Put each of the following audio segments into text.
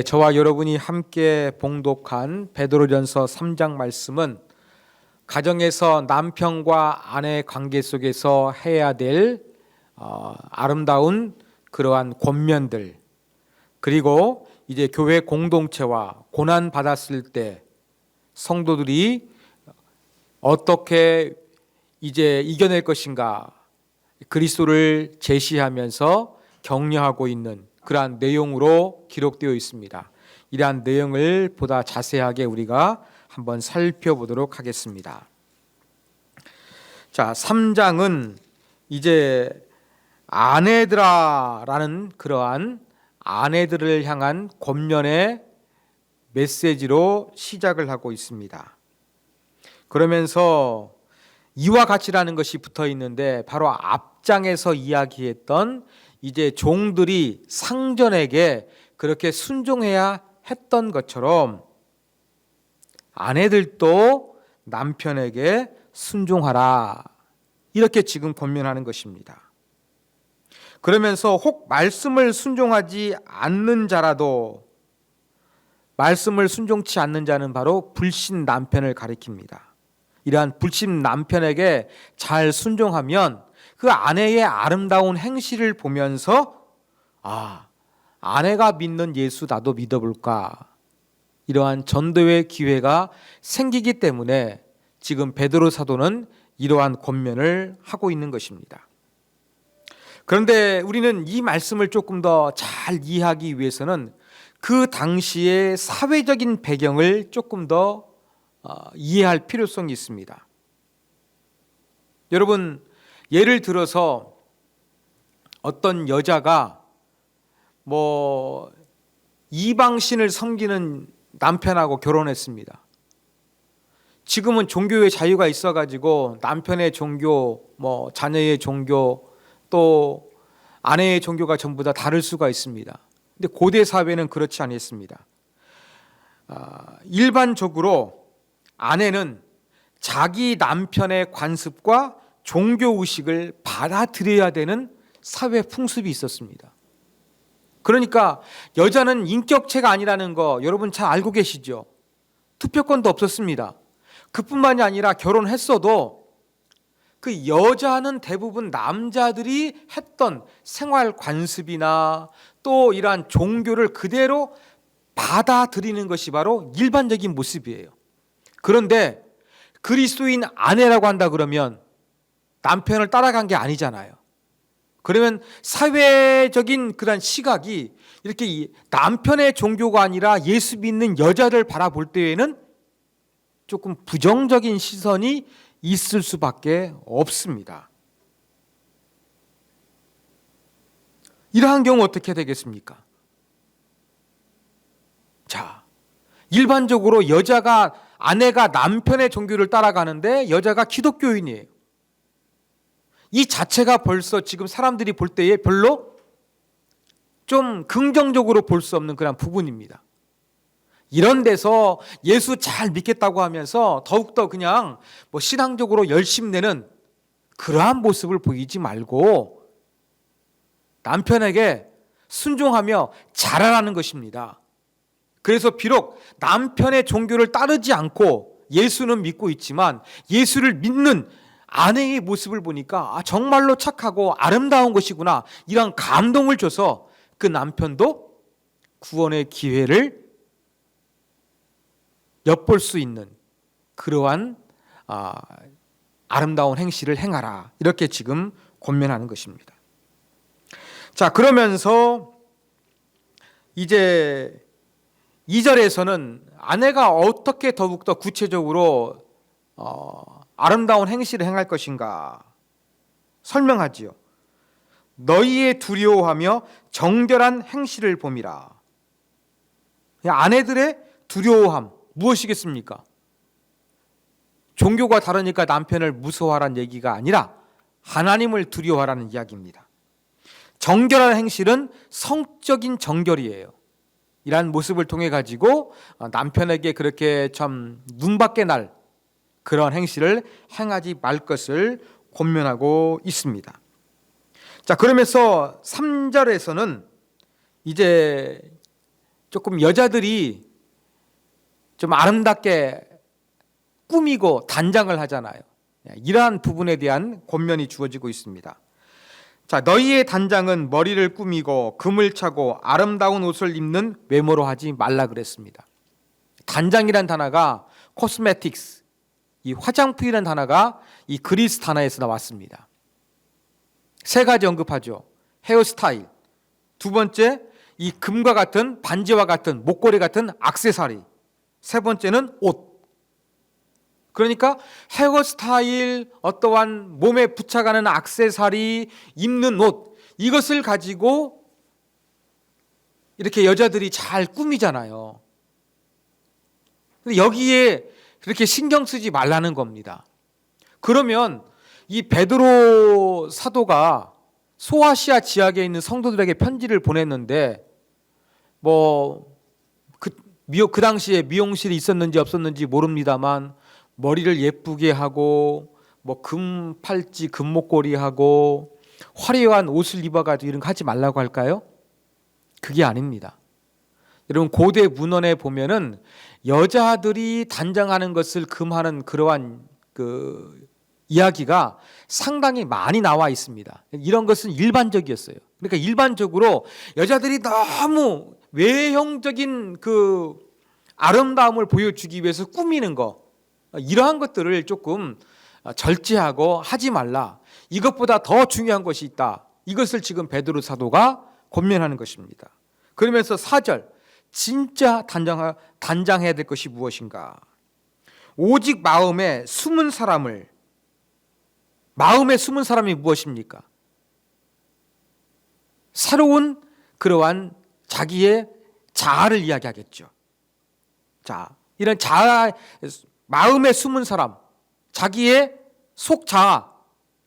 저와 여러분이 함께 봉독한 베드로전서 3장 말씀은 가정에서 남편과 아내 관계 속에서 해야 될 아름다운 그러한 권면들, 그리고 이제 교회 공동체와 고난 받았을 때 성도들이 어떻게 이제 이겨낼 것인가, 그리스도를 제시하면서 격려하고 있는 그러한 내용으로 기록되어 있습니다. 이러한 내용을 보다 자세하게 우리가 한번 살펴보도록 하겠습니다. 자, 3장은 이제 아내들아라는 그러한 아내들을 향한 권면의 메시지로 시작을 하고 있습니다. 그러면서 이와 같이라는 것이 붙어 있는데, 바로 앞장에서 이야기했던 이제 종들이 상전에게 그렇게 순종해야 했던 것처럼 아내들도 남편에게 순종하라, 이렇게 지금 권면하는 것입니다. 그러면서 혹 말씀을 순종하지 않는 자라도, 말씀을 순종치 않는 자는 바로 불신 남편을 가리킵니다. 이러한 불신 남편에게 잘 순종하면 그 아내의 아름다운 행실을 보면서 아내가 믿는 예수 나도 믿어볼까, 이러한 전도의 기회가 생기기 때문에 지금 베드로 사도는 이러한 권면을 하고 있는 것입니다. 그런데 우리는 이 말씀을 조금 더 잘 이해하기 위해서는 그 당시의 사회적인 배경을 조금 더 이해할 필요성이 있습니다. 여러분, 예를 들어서 어떤 여자가 이방신을 섬기는 남편하고 결혼했습니다. 지금은 종교의 자유가 있어가지고 남편의 종교, 자녀의 종교, 또 아내의 종교가 전부 다 다를 수가 있습니다. 근데 고대 사회는 그렇지 않았습니다. 일반적으로 아내는 자기 남편의 관습과 종교의식을 받아들여야 되는 사회 풍습이 있었습니다. 그러니까 여자는 인격체가 아니라는 거 여러분 잘 알고 계시죠? 투표권도 없었습니다. 그뿐만이 아니라 결혼했어도 그 여자는 대부분 남자들이 했던 생활 관습이나 또 이러한 종교를 그대로 받아들이는 것이 바로 일반적인 모습이에요. 그런데 그리스도인 아내라고 한다 그러면 남편을 따라간 게 아니잖아요. 그러면 사회적인 그런 시각이 이렇게 남편의 종교가 아니라 예수 믿는 여자를 바라볼 때에는 조금 부정적인 시선이 있을 수밖에 없습니다. 이러한 경우 어떻게 되겠습니까? 자, 일반적으로 아내가 남편의 종교를 따라가는데 여자가 기독교인이에요. 이 자체가 벌써 지금 사람들이 볼 때에 별로 좀 긍정적으로 볼 수 없는 그런 부분입니다. 이런 데서 예수 잘 믿겠다고 하면서 더욱더 그냥 신앙적으로 열심내는 그러한 모습을 보이지 말고 남편에게 순종하며 자라라는 것입니다. 그래서 비록 남편의 종교를 따르지 않고 예수는 믿고 있지만 예수를 믿는 아내의 모습을 보니까 정말로 착하고 아름다운 것이구나, 이런 감동을 줘서 그 남편도 구원의 기회를 엿볼 수 있는 그러한 아름다운 행실을 행하라, 이렇게 지금 권면하는 것입니다. 자, 그러면서 이제 2절에서는 아내가 어떻게 더욱더 구체적으로 아름다운 행실을 행할 것인가 설명하지요. 너희의 두려워하며 정결한 행실을 봄이라. 아내들의 두려워함 무엇이겠습니까? 종교가 다르니까 남편을 무서워하라는 얘기가 아니라 하나님을 두려워하라는 이야기입니다. 정결한 행실은 성적인 정결이에요. 이러한 모습을 통해 가지고 남편에게 그렇게 참 눈밖에 날 그런 행실을 행하지 말 것을 권면하고 있습니다. 자, 그러면서 3절에서는 이제 조금 여자들이 좀 아름답게 꾸미고 단장을 하잖아요. 이러한 부분에 대한 권면이 주어지고 있습니다. 자, 너희의 단장은 머리를 꾸미고 금을 차고 아름다운 옷을 입는 외모로 하지 말라 그랬습니다. 단장이란 단어가 코스메틱스, 이 화장품이라는 단어가 이 그리스 단어에서 나왔습니다. 세 가지 언급하죠. 헤어스타일, 두 번째 이 금과 같은 반지와 같은 목걸이 같은 액세서리, 세 번째는 옷. 그러니까 헤어스타일, 어떠한 몸에 붙여가는 액세서리, 입는 옷, 이것을 가지고 이렇게 여자들이 잘 꾸미잖아요. 근데 여기에 그렇게 신경 쓰지 말라는 겁니다. 그러면 이 베드로 사도가 소아시아 지역에 있는 성도들에게 편지를 보냈는데 그 당시에 미용실이 있었는지 없었는지 모릅니다만 머리를 예쁘게 하고 금 팔찌, 금 목걸이 하고 화려한 옷을 입어가지고 이런 거 하지 말라고 할까요? 그게 아닙니다. 여러분 고대 문헌에 보면은 여자들이 단장하는 것을 금하는 그러한 그 이야기가 상당히 많이 나와 있습니다. 이런 것은 일반적이었어요. 그러니까 일반적으로 여자들이 너무 외형적인 그 아름다움을 보여주기 위해서 꾸미는 거, 이러한 것들을 조금 절제하고 하지 말라. 이것보다 더 중요한 것이 있다. 이것을 지금 베드로 사도가 권면하는 것입니다. 그러면서 4절, 진짜 단장해야 될 것이 무엇인가? 오직 마음에 숨은 사람이 무엇입니까? 새로운 그러한 자기의 자아를 이야기하겠죠. 자, 이런 자아, 마음에 숨은 사람, 자기의 속자아,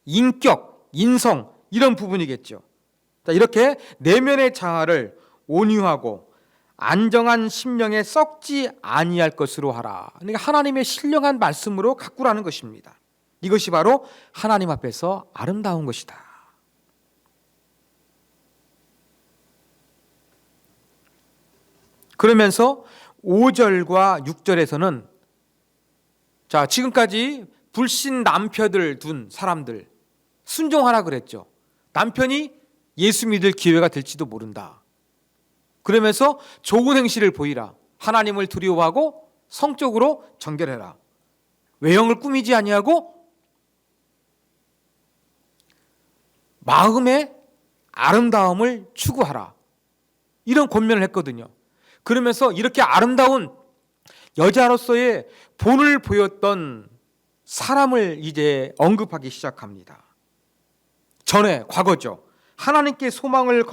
인격, 인성, 이런 부분이겠죠. 자, 이렇게 내면의 자아를 온유하고 안정한 심령에 썩지 아니할 것으로 하라. 그러니까 하나님의 신령한 말씀으로 가꾸라는 것입니다. 이것이 바로 하나님 앞에서 아름다운 것이다. 그러면서 5절과 6절에서는 자, 지금까지 불신 남편을 둔 사람들 순종하라 그랬죠. 남편이 예수 믿을 기회가 될지도 모른다. 그러면서 좋은 행실을 보이라. 하나님을 두려워하고 성적으로 정결해라. 외형을 꾸미지 아니하고 마음의 아름다움을 추구하라. 이런 권면을 했거든요. 그러면서 이렇게 아름다운 여자로서의 본을 보였던 사람을 이제 언급하기 시작합니다. 전에 과거죠. 하나님께 소망을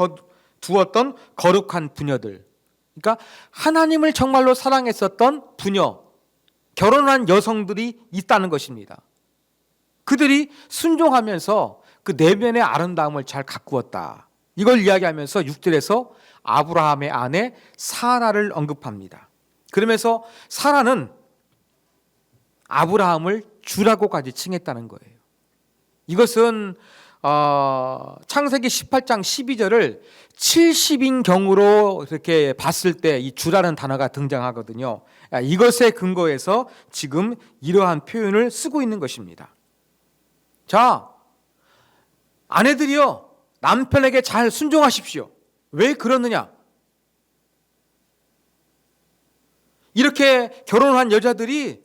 두었던 거룩한 부녀들. 그러니까 하나님을 정말로 사랑했었던 부녀, 결혼한 여성들이 있다는 것입니다. 그들이 순종하면서 그 내면의 아름다움을 잘 가꾸었다. 이걸 이야기하면서 6절에서 아브라함의 아내 사라를 언급합니다. 그러면서 사라는 아브라함을 주라고까지 칭했다는 거예요. 이것은 창세기 18장 12절을 70인 경우로 이렇게 봤을 때 이 주라는 단어가 등장하거든요. 이것에 근거해서 지금 이러한 표현을 쓰고 있는 것입니다. 자, 아내들이요, 남편에게 잘 순종하십시오. 왜 그러느냐? 이렇게 결혼한 여자들이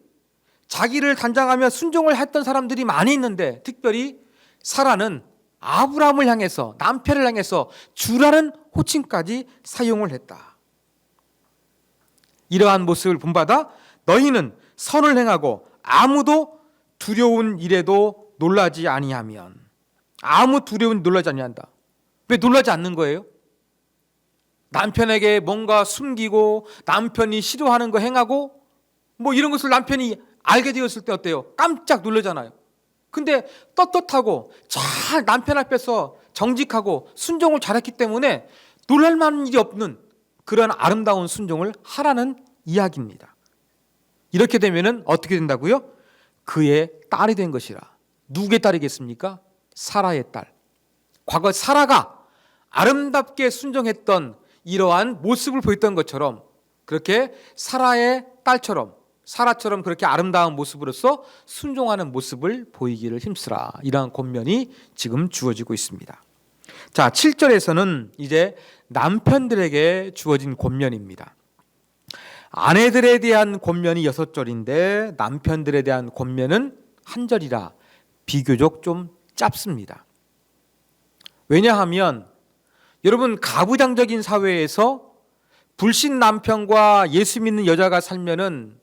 자기를 단장하며 순종을 했던 사람들이 많이 있는데, 특별히 사라는 아브라함을 향해서, 남편을 향해서 주라는 호칭까지 사용을 했다. 이러한 모습을 본받아 너희는 선을 행하고 아무도 두려운 일에도 놀라지 아니하면, 아무 두려운 놀라지 아니한다. 왜 놀라지 않는 거예요? 남편에게 뭔가 숨기고 남편이 싫어하는 거 행하고 이런 것을 남편이 알게 되었을 때 어때요? 깜짝 놀라잖아요. 근데 떳떳하고 잘 남편 앞에서 정직하고 순종을 잘했기 때문에 놀랄 만한 일이 없는 그런 아름다운 순종을 하라는 이야기입니다. 이렇게 되면은 어떻게 된다고요? 그의 딸이 된 것이라. 누구의 딸이겠습니까? 사라의 딸. 과거 사라가 아름답게 순종했던 이러한 모습을 보였던 것처럼 그렇게 사라의 딸처럼 사라처럼 그렇게 아름다운 모습으로서 순종하는 모습을 보이기를 힘쓰라. 이러한 권면이 지금 주어지고 있습니다. 자, 7절에서는 이제 남편들에게 주어진 권면입니다. 아내들에 대한 권면이 6절인데 남편들에 대한 권면은 1절이라 비교적 좀 짧습니다. 왜냐하면 여러분, 가부장적인 사회에서 불신 남편과 예수 믿는 여자가 살면은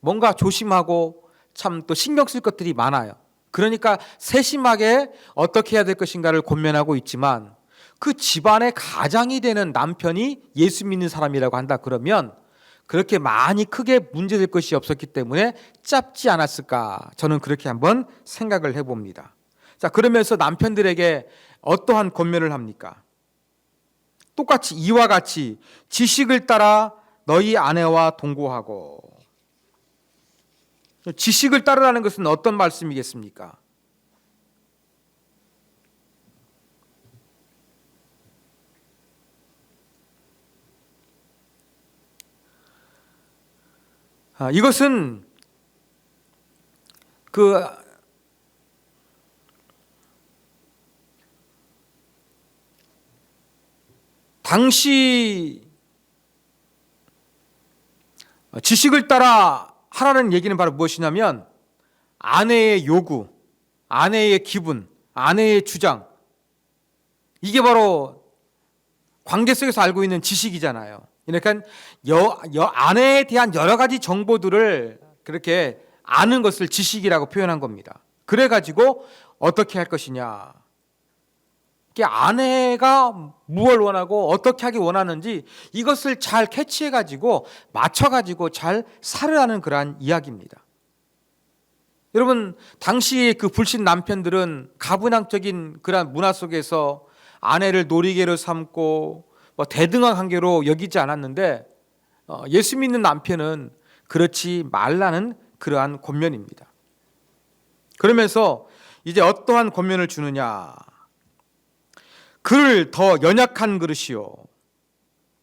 뭔가 조심하고 참 또 신경 쓸 것들이 많아요. 그러니까 세심하게 어떻게 해야 될 것인가를 권면하고 있지만 그 집안의 가장이 되는 남편이 예수 믿는 사람이라고 한다 그러면 그렇게 많이 크게 문제될 것이 없었기 때문에 짧지 않았을까, 저는 그렇게 한번 생각을 해봅니다. 자, 그러면서 남편들에게 어떠한 권면을 합니까? 똑같이 이와 같이 지식을 따라 너희 아내와 동거하고. 지식을 따르라는 것은 어떤 말씀이겠습니까? 이것은 당시 지식을 따라 하라는 얘기는 바로 무엇이냐면 아내의 요구, 아내의 기분, 아내의 주장, 이게 바로 관계 속에서 알고 있는 지식이잖아요. 그러니까 아내에 대한 여러 가지 정보들을 그렇게 아는 것을 지식이라고 표현한 겁니다. 그래가지고 어떻게 할 것이냐, 아내가 무엇을 원하고 어떻게 하기 원하는지 이것을 잘 캐치해가지고 맞춰가지고 잘 살으라는 그러한 이야기입니다. 여러분, 당시 그 불신 남편들은 가부장적인 그러한 문화 속에서 아내를 놀이개로 삼고 대등한 관계로 여기지 않았는데 예수 믿는 남편은 그렇지 말라는 그러한 권면입니다. 그러면서 이제 어떠한 권면을 주느냐, 그를 더 연약한 그릇이요.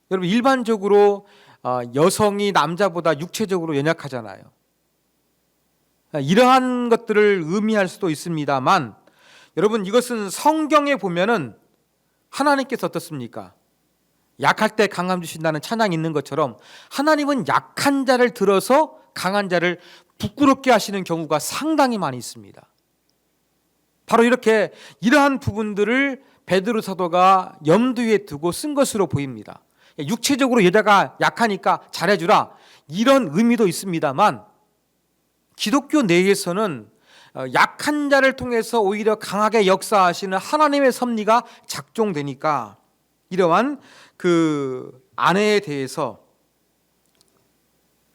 여러분, 일반적으로 여성이 남자보다 육체적으로 연약하잖아요. 이러한 것들을 의미할 수도 있습니다만 여러분, 이것은 성경에 보면은 하나님께서 어떻습니까? 약할 때 강함 주신다는 찬양이 있는 것처럼 하나님은 약한 자를 들어서 강한 자를 부끄럽게 하시는 경우가 상당히 많이 있습니다. 바로 이렇게 이러한 부분들을 베드로 사도가 염두에 두고 쓴 것으로 보입니다. 육체적으로 여자가 약하니까 잘해주라, 이런 의미도 있습니다만 기독교 내에서는 약한 자를 통해서 오히려 강하게 역사하시는 하나님의 섭리가 작동되니까 이러한 그 아내에 대해서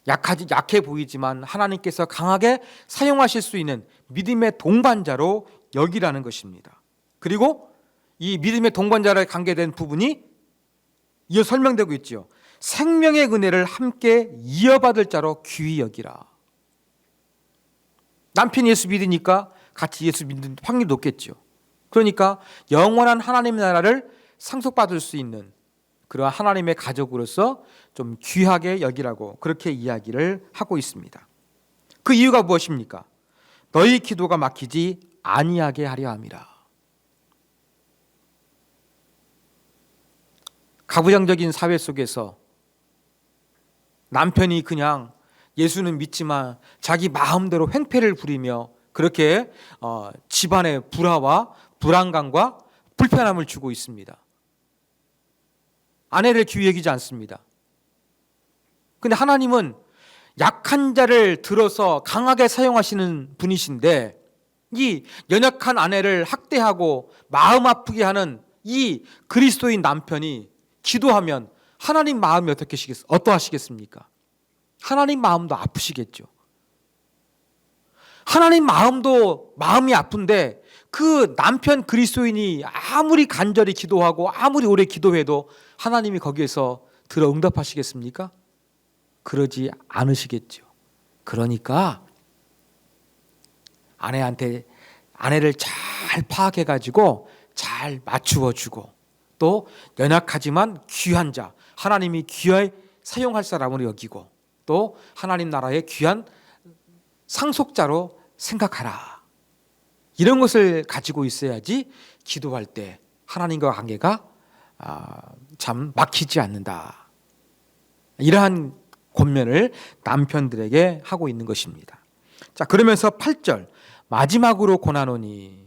약해 보이지만 하나님께서 강하게 사용하실 수 있는 믿음의 동반자로 여기라는 것입니다. 그리고 이 믿음의 동반자를 관계된 부분이 이어 설명되고 있죠. 생명의 은혜를 함께 이어받을 자로 귀히 여기라. 남편이 예수 믿으니까 같이 예수 믿는 확률이 높겠죠. 그러니까 영원한 하나님의 나라를 상속받을 수 있는 그러한 하나님의 가족으로서 좀 귀하게 여기라고 그렇게 이야기를 하고 있습니다. 그 이유가 무엇입니까? 너희 기도가 막히지 아니하게 하려 함이라. 가부장적인 사회 속에서 남편이 그냥 예수는 믿지만 자기 마음대로 횡패를 부리며 그렇게 집안의 불화와 불안감과 불편함을 주고 있습니다. 아내를 귀히 여기지 않습니다. 그런데 하나님은 약한 자를 들어서 강하게 사용하시는 분이신데 이 연약한 아내를 학대하고 마음 아프게 하는 이 그리스도인 남편이 기도하면 하나님 마음이 어떠하시겠습니까? 하나님 마음도 아프시겠죠. 하나님 마음도 마음이 아픈데 그 남편 그리스도인이 아무리 간절히 기도하고 아무리 오래 기도해도 하나님이 거기에서 들어 응답하시겠습니까? 그러지 않으시겠죠. 그러니까 아내를 잘 파악해가지고 잘 맞추어주고 또 연약하지만 귀한 자, 하나님이 귀하게 사용할 사람으로 여기고 또 하나님 나라의 귀한 상속자로 생각하라. 이런 것을 가지고 있어야지 기도할 때 하나님과 관계가 참 막히지 않는다. 이러한 권면을 남편들에게 하고 있는 것입니다. 자, 그러면서 8절 마지막으로 권하노니,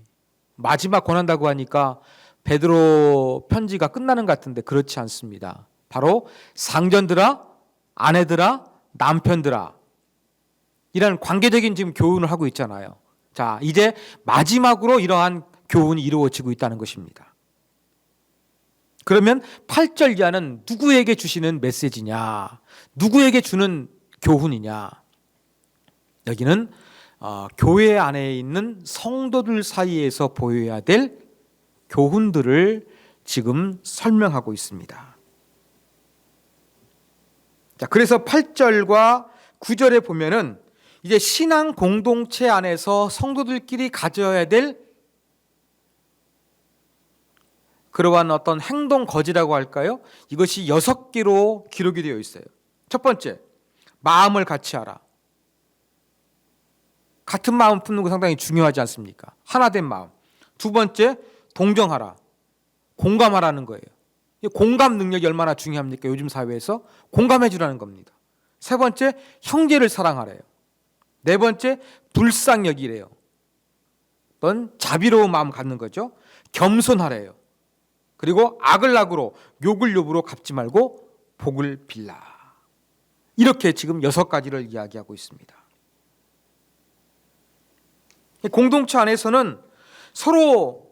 마지막 권한다고 하니까 베드로 편지가 끝나는 것 같은데 그렇지 않습니다. 바로 상전들아, 아내들아, 남편들아, 이런 관계적인 지금 교훈을 하고 있잖아요. 자, 이제 마지막으로 이러한 교훈이 이루어지고 있다는 것입니다. 그러면 8절 이하는 누구에게 주시는 메시지냐, 누구에게 주는 교훈이냐. 여기는 교회 안에 있는 성도들 사이에서 보여야 될 교훈들을 지금 설명하고 있습니다. 자, 그래서 8절과 9절에 보면은 이제 신앙 공동체 안에서 성도들끼리 가져야 될 그러한 어떤 행동 거지라고 할까요? 이것이 6개로 기록이 되어 있어요. 첫 번째, 마음을 같이 하라. 같은 마음 품는 거 상당히 중요하지 않습니까? 하나된 마음. 두 번째, 동정하라. 공감하라는 거예요. 공감 능력이 얼마나 중요합니까? 요즘 사회에서 공감해 주라는 겁니다. 세 번째, 형제를 사랑하래요. 네 번째, 불쌍히 여기래요. 어떤 자비로운 마음 갖는 거죠. 겸손하래요. 그리고 악을 악으로, 욕을 욕으로 갚지 말고 복을 빌라. 이렇게 지금 6가지를 이야기하고 있습니다. 공동체 안에서는 서로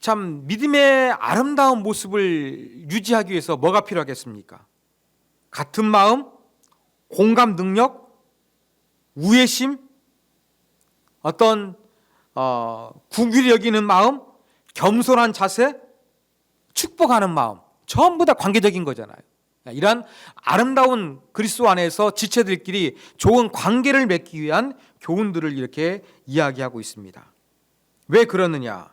참 믿음의 아름다운 모습을 유지하기 위해서 뭐가 필요하겠습니까? 같은 마음, 공감 능력, 우애심, 어떤 긍휼히 여기는 마음, 겸손한 자세, 축복하는 마음, 전부 다 관계적인 거잖아요. 이러한 아름다운 그리스도 안에서 지체들끼리 좋은 관계를 맺기 위한 교훈들을 이렇게 이야기하고 있습니다. 왜 그러느냐?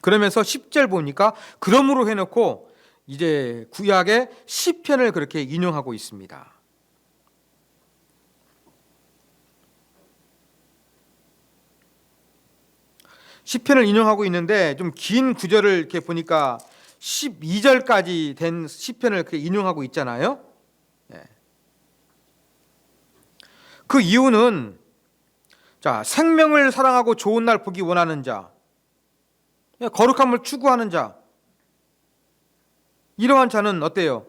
그러면서 10절 보니까 그러므로 해놓고 이제 구약의 시편을 그렇게 인용하고 있습니다. 시편을 인용하고 있는데 좀 긴 구절을 이렇게 보니까 12절까지 된 시편을 이렇게 인용하고 있잖아요. 그 이유는 자, 생명을 사랑하고 좋은 날 보기 원하는 자, 거룩함을 추구하는 자, 이러한 자는 어때요?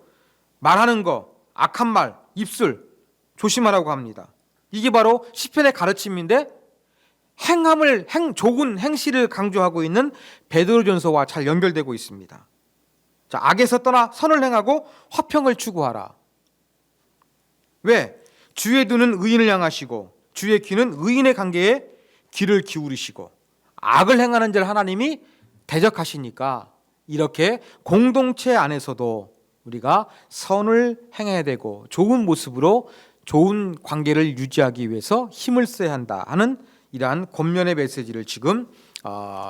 말하는 거, 악한 말, 입술 조심하라고 합니다. 이게 바로 시편의 가르침인데 좋은 행실을 강조하고 있는 베드로전서와 잘 연결되고 있습니다. 자, 악에서 떠나 선을 행하고 화평을 추구하라. 왜? 주의 눈은 의인을 향하시고 주의 귀는 의인의 관계에 귀를 기울이시고 악을 행하는 자를 하나님이 대적하시니까 이렇게 공동체 안에서도 우리가 선을 행해야 되고 좋은 모습으로 좋은 관계를 유지하기 위해서 힘을 써야 한다 하는 이러한 권면의 메시지를 지금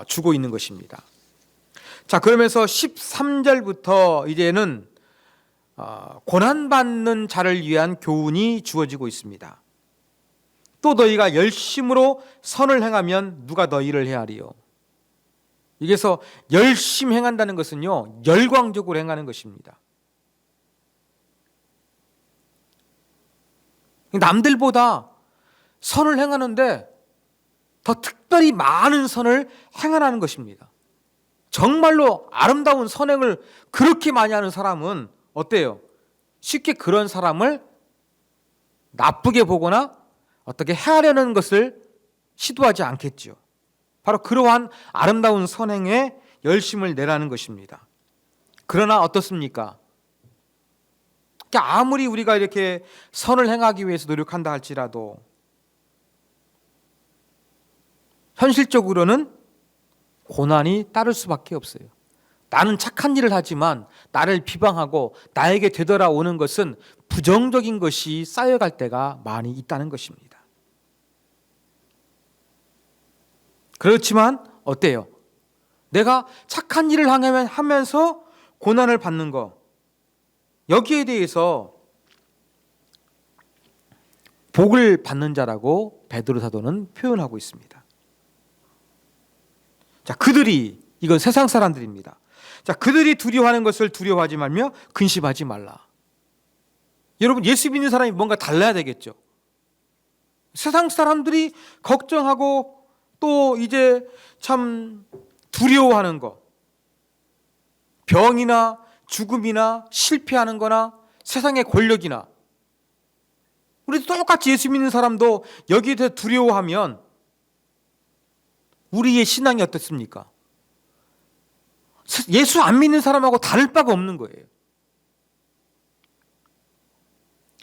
주고 있는 것입니다. 자, 그러면서 13절부터 이제는 고난받는 자를 위한 교훈이 주어지고 있습니다. 또 너희가 열심으로 선을 행하면 누가 너희를 헤아리요. 여기서 열심히 행한다는 것은요, 열광적으로 행하는 것입니다. 남들보다 선을 행하는데 더 특별히 많은 선을 행하는 것입니다. 정말로 아름다운 선행을 그렇게 많이 하는 사람은 어때요? 쉽게 그런 사람을 나쁘게 보거나 어떻게 헤아려는 것을 시도하지 않겠죠. 바로 그러한 아름다운 선행에 열심을 내라는 것입니다. 그러나 어떻습니까? 아무리 우리가 이렇게 선을 행하기 위해서 노력한다 할지라도 현실적으로는 고난이 따를 수밖에 없어요. 나는 착한 일을 하지만 나를 비방하고 나에게 되돌아오는 것은 부정적인 것이 쌓여갈 때가 많이 있다는 것입니다. 그렇지만 어때요? 내가 착한 일을 하면서 고난을 받는 거, 여기에 대해서 복을 받는 자라고 베드로 사도는 표현하고 있습니다. 자, 그들이, 이건 세상 사람들입니다. 자, 그들이 두려워하는 것을 두려워하지 말며 근심하지 말라. 여러분, 예수 믿는 사람이 뭔가 달라야 되겠죠. 세상 사람들이 걱정하고 또 이제 참 두려워하는 것, 병이나 죽음이나 실패하는 거나 세상의 권력이나, 우리도 똑같이 예수 믿는 사람도 여기에 대해 두려워하면 우리의 신앙이 어떻습니까? 예수 안 믿는 사람하고 다를 바가 없는 거예요.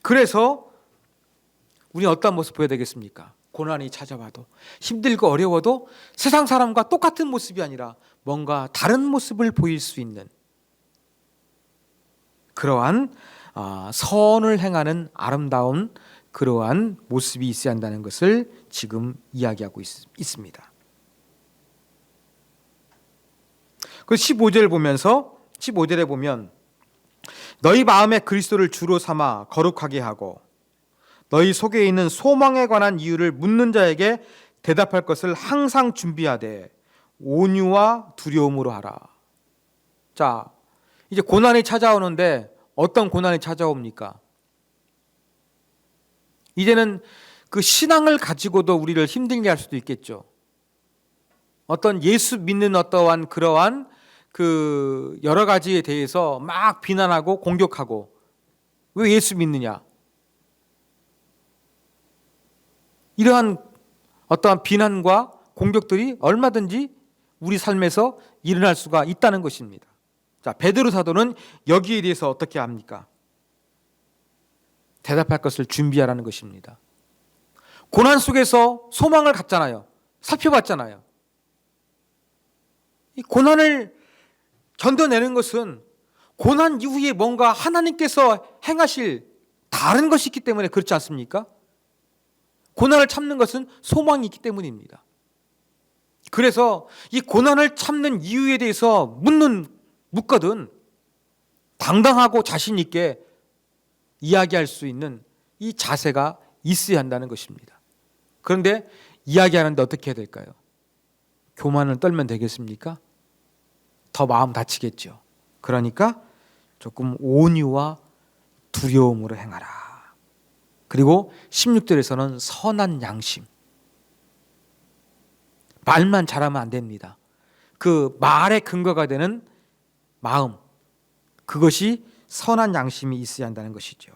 그래서 우리는 어떤 모습 보여야 되겠습니까? 고난이 찾아와도, 힘들고 어려워도 세상 사람과 똑같은 모습이 아니라 뭔가 다른 모습을 보일 수 있는 그러한 선을 행하는 아름다운 그러한 모습이 있어야 한다는 것을 지금 이야기하고 있습니다. 그 15절을 보면서 15절에 보면 너희 마음에 그리스도를 주로 삼아 거룩하게 하고 너희 속에 있는 소망에 관한 이유를 묻는 자에게 대답할 것을 항상 준비하되 온유와 두려움으로 하라. 자, 이제 고난이 찾아오는데 어떤 고난이 찾아옵니까? 이제는 그 신앙을 가지고도 우리를 힘들게 할 수도 있겠죠. 어떤 예수 믿는 어떠한 그러한 그 여러 가지에 대해서 막 비난하고 공격하고, 왜 예수 믿느냐? 이러한 어떠한 비난과 공격들이 얼마든지 우리 삶에서 일어날 수가 있다는 것입니다. 자, 베드로 사도는 여기에 대해서 어떻게 합니까? 대답할 것을 준비하라는 것입니다. 고난 속에서 소망을 갖잖아요. 살펴봤잖아요. 이 고난을 견뎌내는 것은 고난 이후에 뭔가 하나님께서 행하실 다른 것이 있기 때문에 그렇지 않습니까? 고난을 참는 것은 소망이 있기 때문입니다. 그래서 이 고난을 참는 이유에 대해서 묻거든 당당하고 자신 있게 이야기할 수 있는 이 자세가 있어야 한다는 것입니다. 그런데 이야기하는데 어떻게 해야 될까요? 교만을 떨면 되겠습니까? 더 마음 다치겠죠. 그러니까 조금 온유와 두려움으로 행하라. 그리고 16절에서는 선한 양심. 말만 잘하면 안 됩니다. 그 말의 근거가 되는 마음, 그것이 선한 양심이 있어야 한다는 것이죠.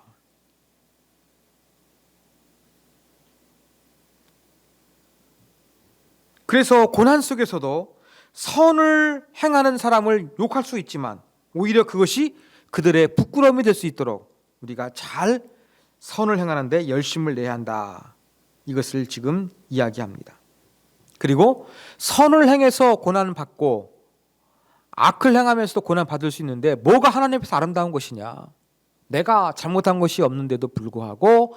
그래서 고난 속에서도 선을 행하는 사람을 욕할 수 있지만 오히려 그것이 그들의 부끄러움이 될 수 있도록 우리가 잘 선을 행하는데 열심을 내야 한다. 이것을 지금 이야기합니다. 그리고 선을 행해서 고난을 받고 악을 행하면서도 고난 받을 수 있는데 뭐가 하나님 앞에서 아름다운 것이냐? 내가 잘못한 것이 없는데도 불구하고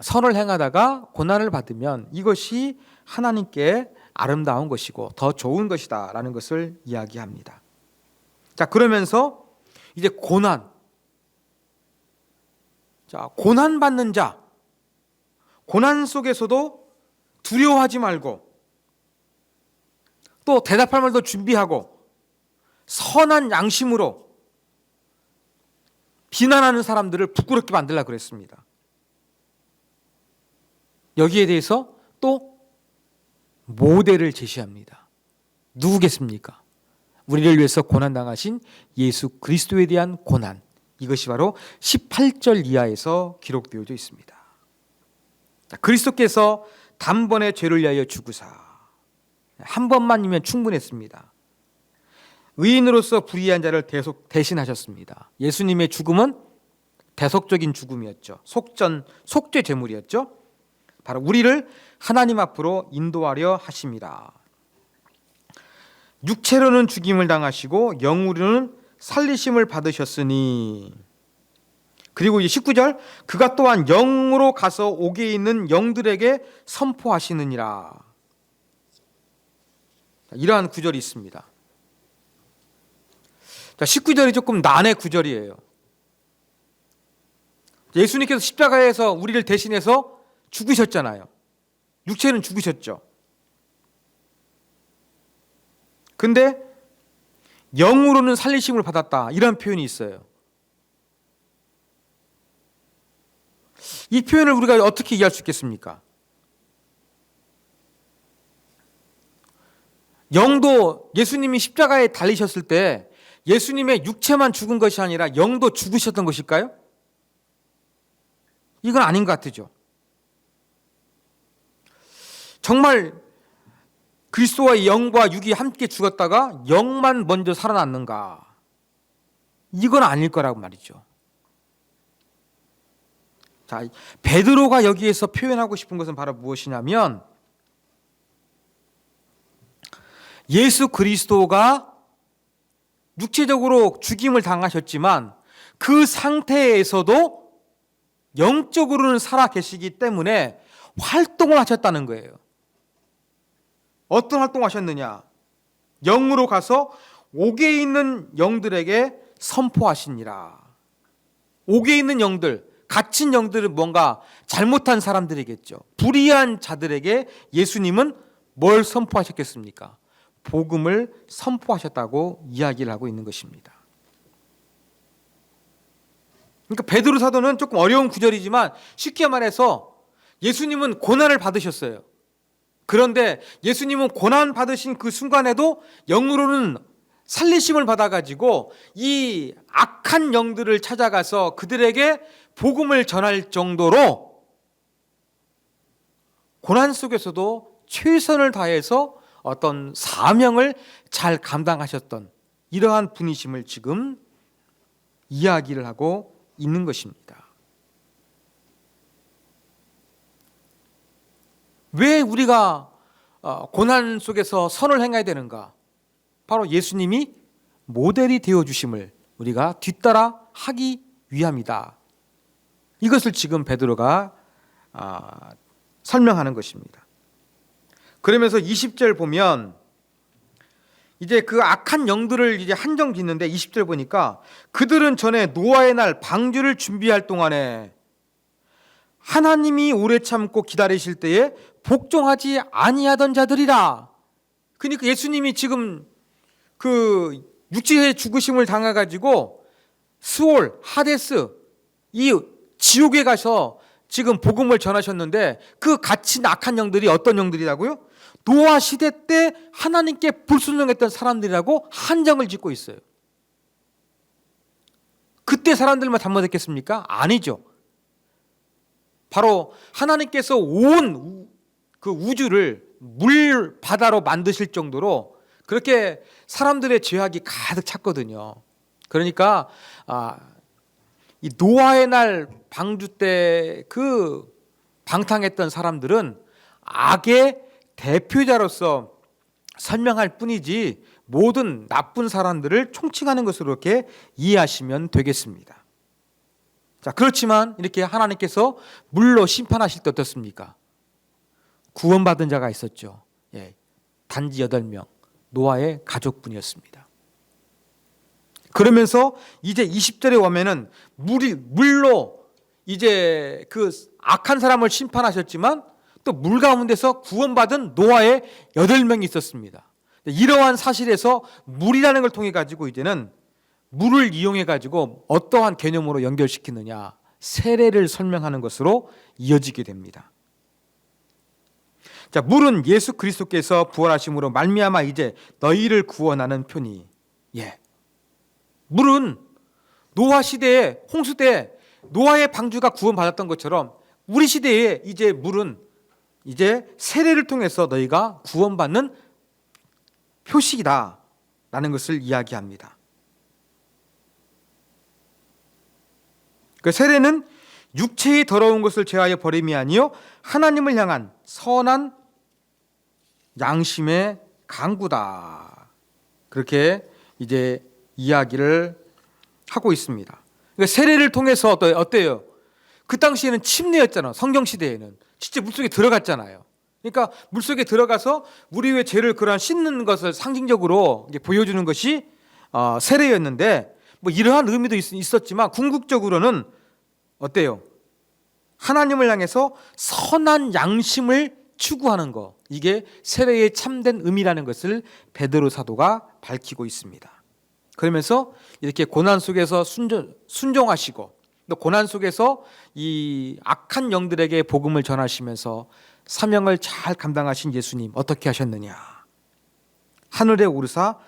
선을 행하다가 고난을 받으면 이것이 하나님께 아름다운 것이고 더 좋은 것이다 라는 것을 이야기합니다. 자, 그러면서 이제 고난 받는 자, 고난 속에서도 두려워하지 말고 또 대답할 말도 준비하고 선한 양심으로 비난하는 사람들을 부끄럽게 만들려고 그랬습니다. 여기에 대해서 또 모델을 제시합니다. 누구겠습니까? 우리를 위해서 고난당하신 예수 그리스도에 대한 고난, 이것이 바로 18절 이하에서 기록되어져 있습니다. 그리스도께서 단번에 죄를 위하여 죽으사, 한 번만이면 충분했습니다. 의인으로서 불의한 자를 대신하셨습니다. 예수님의 죽음은 대속적인 죽음이었죠. 속죄 제물이었죠. 바로 우리를 하나님 앞으로 인도하려 하심이라. 육체로는 죽임을 당하시고 영으로는 살리심을 받으셨으니. 그리고 이제 19절, 그가 또한 영으로 가서 옥에 있는 영들에게 선포하시느니라. 이러한 구절이 있습니다. 자, 19절이 조금 난의 구절이에요. 예수님께서 십자가에서 우리를 대신해서 죽으셨잖아요. 육체는 죽으셨죠. 근데 영으로는 살리심을 받았다, 이런 표현이 있어요. 이 표현을 우리가 어떻게 이해할 수 있겠습니까? 영도 예수님이 십자가에 달리셨을 때 예수님의 육체만 죽은 것이 아니라 영도 죽으셨던 것일까요? 이건 아닌 것 같죠. 정말 그리스도와 영과 육이 함께 죽었다가 영만 먼저 살아났는가? 이건 아닐 거라고 말이죠. 자, 베드로가 여기에서 표현하고 싶은 것은 바로 무엇이냐면, 예수 그리스도가 육체적으로 죽임을 당하셨지만 그 상태에서도 영적으로는 살아 계시기 때문에 활동을 하셨다는 거예요. 어떤 활동을 하셨느냐? 영으로 가서 옥에 있는 영들에게 선포하시니라. 옥에 있는 영들, 갇힌 영들은 뭔가 잘못한 사람들이겠죠. 불의한 자들에게 예수님은 뭘 선포하셨겠습니까? 복음을 선포하셨다고 이야기를 하고 있는 것입니다. 그러니까 베드로 사도는 조금 어려운 구절이지만 쉽게 말해서 예수님은 고난을 받으셨어요. 그런데 예수님은 고난 받으신 그 순간에도 영으로는 살리심을 받아가지고 이 악한 영들을 찾아가서 그들에게 복음을 전할 정도로 고난 속에서도 최선을 다해서 어떤 사명을 잘 감당하셨던 이러한 분이심을 지금 이야기를 하고 있는 것입니다. 왜 우리가 고난 속에서 선을 행해야 되는가? 바로 예수님이 모델이 되어주심을 우리가 뒤따라 하기 위함이다. 이것을 지금 베드로가 설명하는 것입니다. 그러면서 20절 보면 이제 그 악한 영들을 이제 한정 짓는데 20절 보니까 그들은 전에 노아의 날 방주를 준비할 동안에 하나님이 오래 참고 기다리실 때에 복종하지 아니하던 자들이라. 그러니까 예수님이 지금 그 육체의 죽으심을 당해가지고 스올, 하데스, 이 지옥에 가서 지금 복음을 전하셨는데 그 갇힌 악한 영들이 어떤 영들이라고요? 노아 시대 때 하나님께 불순종했던 사람들이라고 한정을 짓고 있어요. 그때 사람들만 잘못했겠습니까? 아니죠. 바로 하나님께서 온 그 우주를 물 바다로 만드실 정도로 그렇게 사람들의 죄악이 가득 찼거든요. 그러니까 이 노아의 날 방주 때 그 방탕했던 사람들은 악의 대표자로서 설명할 뿐이지 모든 나쁜 사람들을 총칭하는 것으로 이렇게 이해하시면 되겠습니다. 자, 그렇지만 이렇게 하나님께서 물로 심판하실 때 어떻습니까? 구원받은 자가 있었죠. 예, 단지 8명, 노아의 가족뿐이었습니다. 그러면서 이제 20절에 오면은 물로 이제 그 악한 사람을 심판하셨지만 또 물 가운데서 구원받은 노아의 8명이 있었습니다. 이러한 사실에서 물이라는 걸 통해 가지고 이제는 물을 이용해 가지고 어떠한 개념으로 연결시키느냐, 세례를 설명하는 것으로 이어지게 됩니다. 자, 물은 예수 그리스도께서 부활하심으로 말미암아 이제 너희를 구원하는 표니. 예. 물은 노아 시대에 홍수 때 노아의 방주가 구원받았던 것처럼 우리 시대에 이제 물은 이제 세례를 통해서 너희가 구원받는 표식이다라는 것을 이야기합니다. 그 세례는 육체의 더러운 것을 제하여 버림이 아니요 하나님을 향한 선한 양심의 강구다. 그렇게 이제 이야기를 하고 있습니다. 그러니까 세례를 통해서 어때요? 그 당시에는 침례였잖아. 성경 시대에는 진짜 물속에 들어갔잖아요. 그러니까 물속에 들어가서 우리의 죄를 그러한 씻는 것을 상징적으로 보여주는 것이 세례였는데 뭐 이러한 의미도 있었지만 궁극적으로는 어때요? 하나님을 향해서 선한 양심을 추구하는 거, 이게 세례의 참된 의미라는 것을 베드로 사도가 밝히고 있습니다. 그러면서 이렇게 고난 속에서 순종하시고 또 고난 속에서 이 악한 영들에게 복음을 전하시면서 사명을 잘 감당하신 예수님 어떻게 하셨느냐? 하늘에 오르사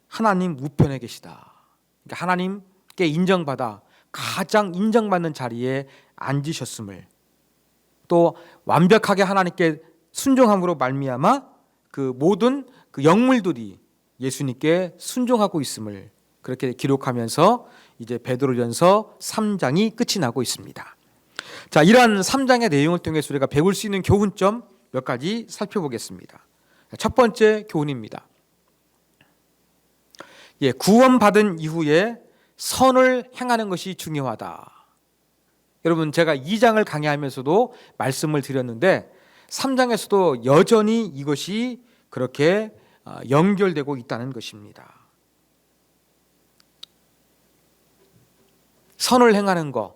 하나님 우편에 계시다. 그러니까 하나님께 인정받아 가장 인정받는 자리에 앉으셨음을, 또 완벽하게 하나님께 순종함으로 말미암아 그 모든 그 영물들이 예수님께 순종하고 있음을 그렇게 기록하면서 이제 베드로전서 3장이 끝이 나고 있습니다. 자, 이러한 3장의 내용을 통해서 우리가 배울 수 있는 교훈점 몇 가지 살펴보겠습니다. 첫 번째 교훈입니다. 구원받은 이후에 선을 행하는 것이 중요하다. 여러분, 제가 2장을 강의하면서도 말씀을 드렸는데 3장에서도 여전히 이것이 그렇게 연결되고 있다는 것입니다. 선을 행하는 것,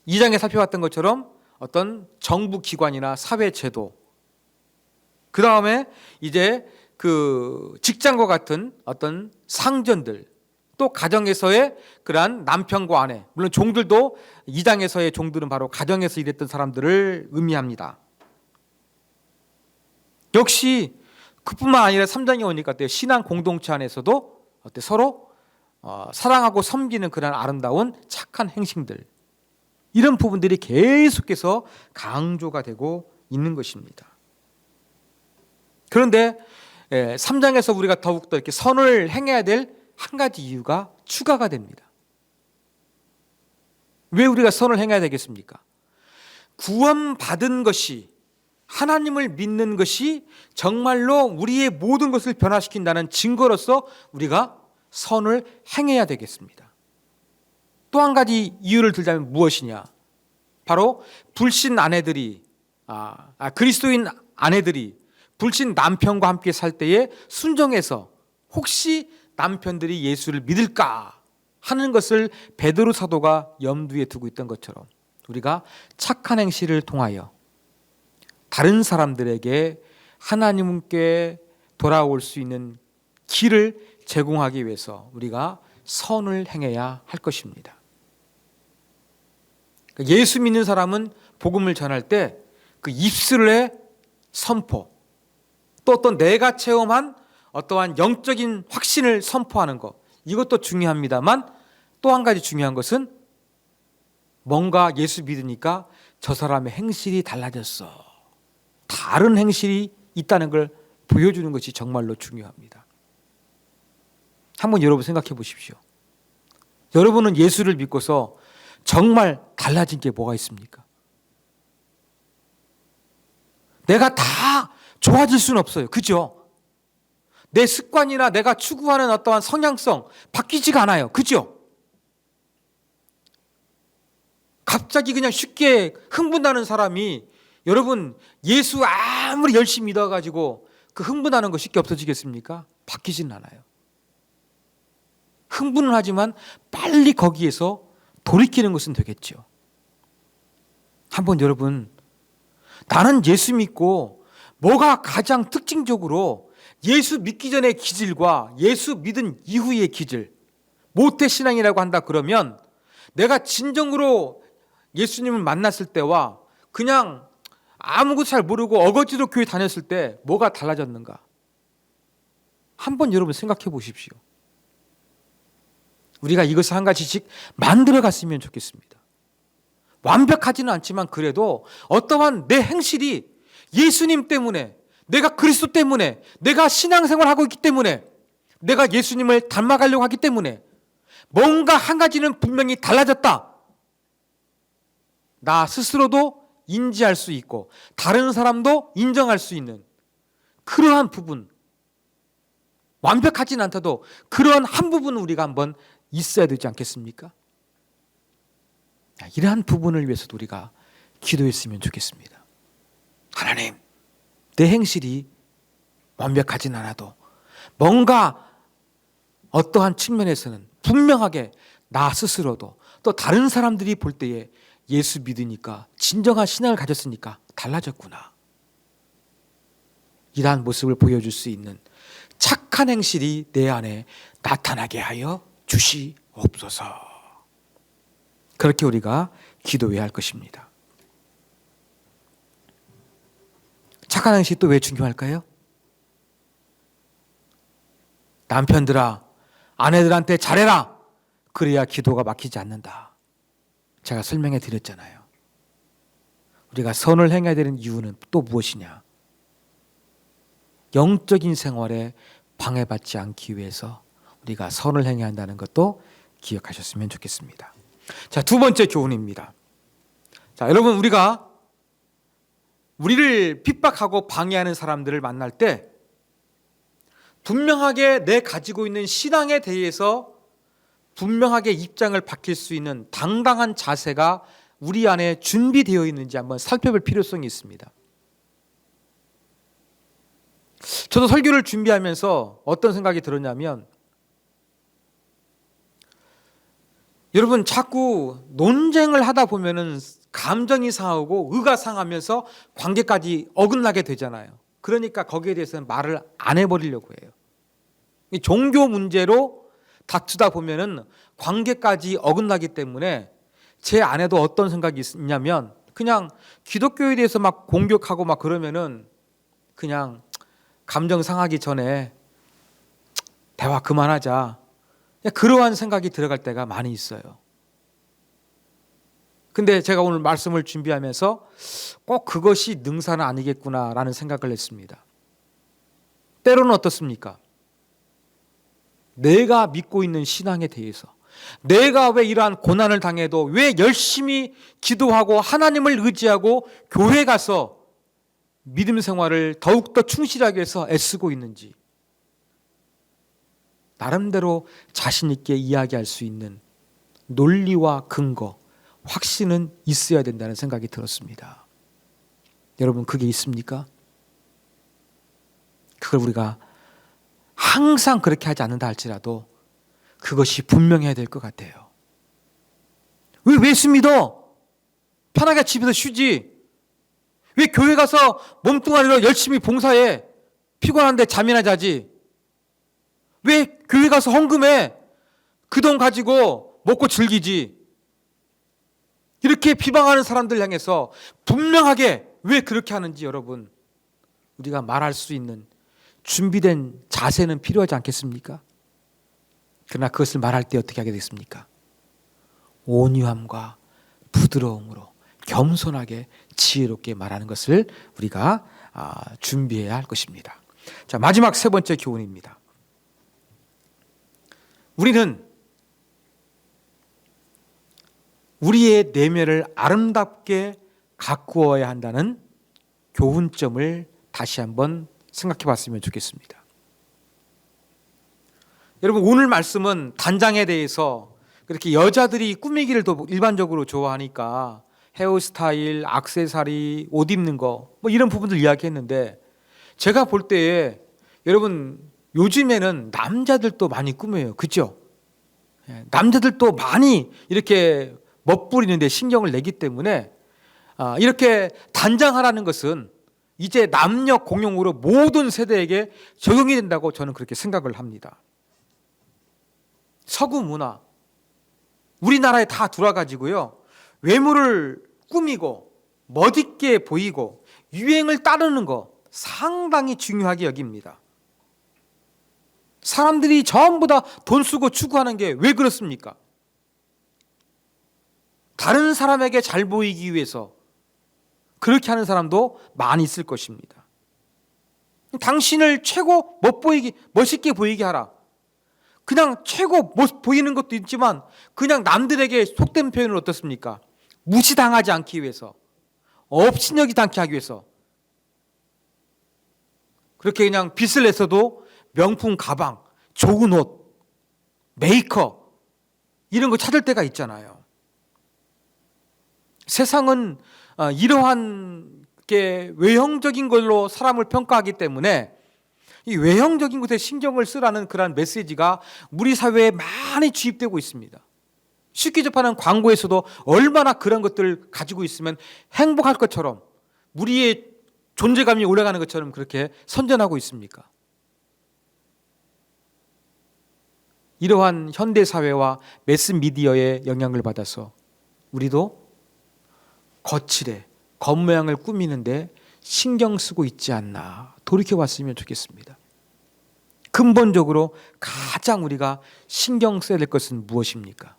2장에 살펴봤던 것처럼 어떤 정부 기관이나 사회 제도, 그 다음에 이제 그 직장과 같은 어떤 상전들, 또 가정에서의 그러한 남편과 아내, 물론 종들도 2장에서의 종들은 바로 가정에서 일했던 사람들을 의미합니다. 역시 그뿐만 아니라 3장에 오니까 신앙 공동체 안에서도 서로 사랑하고 섬기는 그런 아름다운 착한 행실들, 이런 부분들이 계속해서 강조가 되고 있는 것입니다. 그런데 3장에서 우리가 더욱더 이렇게 선을 행해야 될 한 가지 이유가 추가가 됩니다. 왜 우리가 선을 행해야 되겠습니까? 구원받은 것이, 하나님을 믿는 것이 정말로 우리의 모든 것을 변화시킨다는 증거로서 우리가 선을 행해야 되겠습니다. 또 한 가지 이유를 들자면 무엇이냐? 바로 불신 아내들이, 그리스도인 아내들이 불신 남편과 함께 살 때에 순종해서 혹시 남편들이 예수를 믿을까 하는 것을 베드로 사도가 염두에 두고 있던 것처럼 우리가 착한 행실을 통하여 다른 사람들에게 하나님께 돌아올 수 있는 길을 제공하기 위해서 우리가 선을 행해야 할 것입니다. 예수 믿는 사람은 복음을 전할 때 그 입술의 선포, 또 어떤 내가 체험한 어떠한 영적인 확신을 선포하는 것, 이것도 중요합니다만 또 한 가지 중요한 것은 뭔가 예수 믿으니까 저 사람의 행실이 달라졌어, 다른 행실이 있다는 걸 보여주는 것이 정말로 중요합니다. 한번 여러분 생각해 보십시오. 여러분은 예수를 믿고서 정말 달라진 게 뭐가 있습니까? 내가 다 좋아질 수는 없어요. 그죠? 내 습관이나 내가 추구하는 어떠한 성향성 바뀌지가 않아요. 그죠? 갑자기 그냥 쉽게 흥분하는 사람이 여러분 예수 아무리 열심히 믿어가지고 그 흥분하는 거 쉽게 없어지겠습니까? 바뀌지는 않아요. 흥분은 하지만 빨리 거기에서 돌이키는 것은 되겠죠. 한번 여러분, 나는 예수 믿고 뭐가 가장 특징적으로 예수 믿기 전의 기질과 예수 믿은 이후의 기질, 모태신앙이라고 한다 그러면 내가 진정으로 예수님을 만났을 때와 그냥 아무것도 잘 모르고 어거지로 교회 다녔을 때 뭐가 달라졌는가? 한번 여러분 생각해 보십시오. 우리가 이것을 한 가지씩 만들어 갔으면 좋겠습니다. 완벽하지는 않지만 그래도 어떠한 내 행실이 예수님 때문에, 내가 그리스도 때문에, 내가 신앙생활을 하고 있기 때문에, 내가 예수님을 닮아가려고 하기 때문에 뭔가 한 가지는 분명히 달라졌다. 나 스스로도 인지할 수 있고 다른 사람도 인정할 수 있는 그러한 부분, 완벽하진 않다도 그러한 한 부분은 우리가 한번 있어야 되지 않겠습니까? 이러한 부분을 위해서도 우리가 기도했으면 좋겠습니다. 하나님, 내 행실이 완벽하진 않아도 뭔가 어떠한 측면에서는 분명하게 나 스스로도 또 다른 사람들이 볼 때에 예수 믿으니까 진정한 신앙을 가졌으니까 달라졌구나. 이러한 모습을 보여줄 수 있는 착한 행실이 내 안에 나타나게 하여 주시옵소서. 그렇게 우리가 기도해야 할 것입니다. 착한 행실이 또 왜 중요할까요? 남편들아, 아내들한테 잘해라. 그래야 기도가 막히지 않는다. 제가 설명해 드렸잖아요. 우리가 선을 행해야 되는 이유는 또 무엇이냐? 영적인 생활에 방해받지 않기 위해서 우리가 선을 행해야 한다는 것도 기억하셨으면 좋겠습니다. 자, 두 번째 교훈입니다. 자, 여러분, 우리를 핍박하고 방해하는 사람들을 만날 때 분명하게 내 가지고 있는 신앙에 대해서 분명하게 입장을 밝힐 수 있는 당당한 자세가 우리 안에 준비되어 있는지 한번 살펴볼 필요성이 있습니다. 저도 설교를 준비하면서 어떤 생각이 들었냐면, 여러분, 자꾸 논쟁을 하다 보면은 감정이 상하고 의가 상하면서 관계까지 어긋나게 되잖아요. 그러니까 거기에 대해서는 말을 안 해버리려고 해요. 이 종교 문제로 다투다 보면은 관계까지 어긋나기 때문에 제 안에도 어떤 생각이 있냐면, 그냥 기독교에 대해서 막 공격하고 막 그러면은 그냥 감정 상하기 전에 대화 그만하자, 그러한 생각이 들어갈 때가 많이 있어요. 근데 제가 오늘 말씀을 준비하면서 꼭 그것이 능사는 아니겠구나라는 생각을 했습니다. 때로는 어떻습니까? 내가 믿고 있는 신앙에 대해서, 내가 왜 이러한 고난을 당해도 왜 열심히 기도하고 하나님을 의지하고 교회 가서 믿음 생활을 더욱더 충실하기 위해서 애쓰고 있는지 나름대로 자신 있게 이야기할 수 있는 논리와 근거, 확신은 있어야 된다는 생각이 들었습니다. 여러분, 그게 있습니까? 그걸 우리가 항상 그렇게 하지 않는다 할지라도 그것이 분명해야 될 것 같아요. 왜 예수 믿어? 편하게 집에서 쉬지. 왜 교회 가서 몸뚱아리로 열심히 봉사해? 피곤한데 잠이나 자지. 왜 교회 가서 헌금해? 그 돈 가지고 먹고 즐기지. 이렇게 비방하는 사람들 향해서 분명하게 왜 그렇게 하는지 여러분, 우리가 말할 수 있는 준비된 자세는 필요하지 않겠습니까? 그러나 그것을 말할 때 어떻게 하게 되겠습니까? 온유함과 부드러움으로 겸손하게 지혜롭게 말하는 것을 우리가 준비해야 할 것입니다. 자, 마지막 세 번째 교훈입니다. 우리는 우리의 내면을 아름답게 가꾸어야 한다는 교훈점을 다시 한번 생각해 봤으면 좋겠습니다. 여러분, 오늘 말씀은 단장에 대해서 그렇게 여자들이 꾸미기를 더 일반적으로 좋아하니까 헤어스타일, 액세서리, 옷 입는 거 뭐 이런 부분들 이야기했는데, 제가 볼 때에 여러분 요즘에는 남자들도 많이 꾸며요. 그렇죠? 남자들도 많이 이렇게 멋부리는데 신경을 내기 때문에 이렇게 단장하라는 것은 이제 남녀 공용으로 모든 세대에게 적용이 된다고 저는 그렇게 생각을 합니다. 서구 문화, 우리나라에 다 들어와가지고요, 외모를 꾸미고 멋있게 보이고 유행을 따르는 거 상당히 중요하게 여깁니다. 사람들이 전부 다 돈 쓰고 추구하는 게 왜 그렇습니까? 다른 사람에게 잘 보이기 위해서 그렇게 하는 사람도 많이 있을 것입니다. 당신을 최고 멋있게 보이게 하라. 그냥 최고 보이는 것도 있지만 그냥 남들에게 속된 표현은 어떻습니까? 무시당하지 않기 위해서, 업신여기지 않게 하기 위해서 그렇게 그냥 빚을 내서도 명품 가방, 좋은 옷, 메이크업 이런 거 찾을 때가 있잖아요. 세상은 이러한 게 외형적인 걸로 사람을 평가하기 때문에 이 외형적인 것에 신경을 쓰라는 그러한 메시지가 우리 사회에 많이 주입되고 있습니다. 쉽게 접하는 광고에서도 얼마나 그런 것들을 가지고 있으면 행복할 것처럼 우리의 존재감이 올라가는 것처럼 그렇게 선전하고 있습니까? 이러한 현대사회와 매스미디어의 영향을 받아서 우리도 거칠에 겉모양을 꾸미는데 신경 쓰고 있지 않나 돌이켜봤으면 좋겠습니다. 근본적으로 가장 우리가 신경 써야 될 것은 무엇입니까?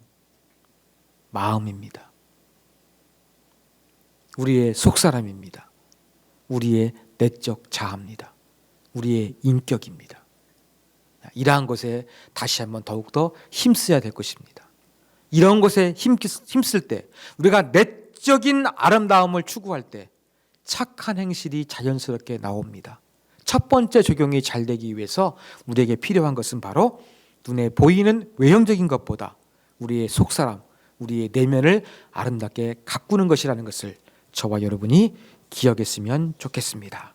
마음입니다. 우리의 속사람입니다. 우리의 내적 자아입니다. 우리의 인격입니다. 이러한 것에 다시 한번 더욱더 힘써야 될 것입니다. 이런 것에 힘쓸 때 우리가 내적인 아름다움을 추구할 때 착한 행실이 자연스럽게 나옵니다. 첫 번째 적용이 잘 되기 위해서 우리에게 필요한 것은 바로 눈에 보이는 외형적인 것보다 우리의 속사람, 우리의 내면을 아름답게 가꾸는 것이라는 것을 저와 여러분이 기억했으면 좋겠습니다.